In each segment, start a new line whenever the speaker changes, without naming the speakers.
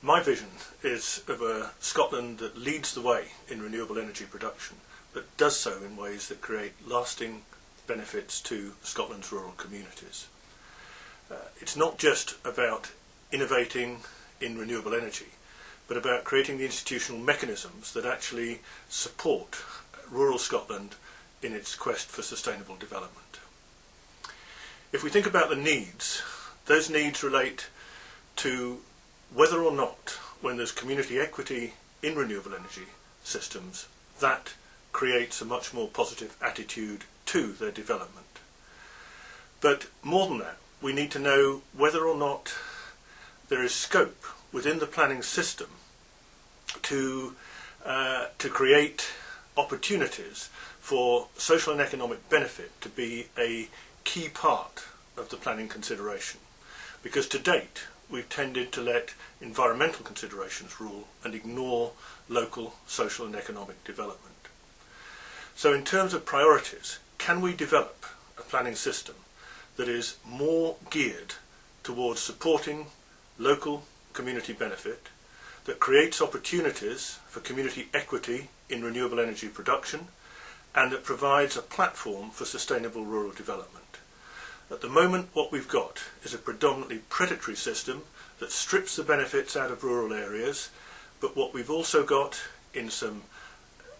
My vision is of a Scotland that leads the way in renewable energy production, but does so in ways that create lasting benefits to Scotland's rural communities. It's not just about innovating in renewable energy, but about creating the institutional mechanisms that actually support rural Scotland in its quest for sustainable development. If we think about the needs, those needs relate to whether or not, when there's community equity in renewable energy systems, that creates a much more positive attitude to their development. But more than that, we need to know whether or not there is scope within the planning system to create opportunities for social and economic benefit to be a key part of the planning consideration. Because to date, we've tended to let environmental considerations rule and ignore local social and economic development. So in terms of priorities, can we develop a planning system that is more geared towards supporting local community benefit, that creates opportunities for community equity in renewable energy production, and that provides a platform for sustainable rural development? At the moment, what we've got is a predominantly predatory system that strips the benefits out of rural areas, but what we've also got in some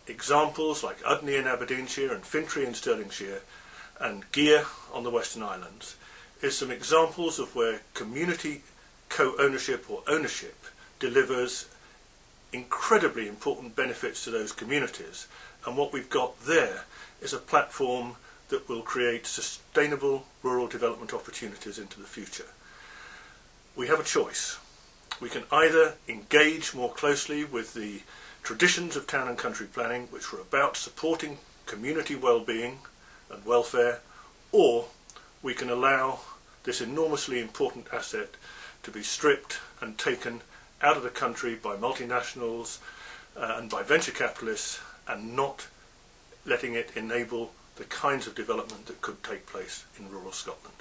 examples like Hutton in Aberdeenshire and Fintry in Stirlingshire and Gear on the Western Islands is some examples of where community co-ownership or ownership delivers incredibly important benefits to those communities, and what we've got there is a platform that will create sustainable rural development opportunities into the future. We have a choice. We can either engage more closely with the traditions of town and country planning, which were about supporting community well-being and welfare, or we can allow this enormously important asset to be stripped and taken out of the country by multinationals and by venture capitalists, and not letting it enable the kinds of development that could take place in rural Scotland.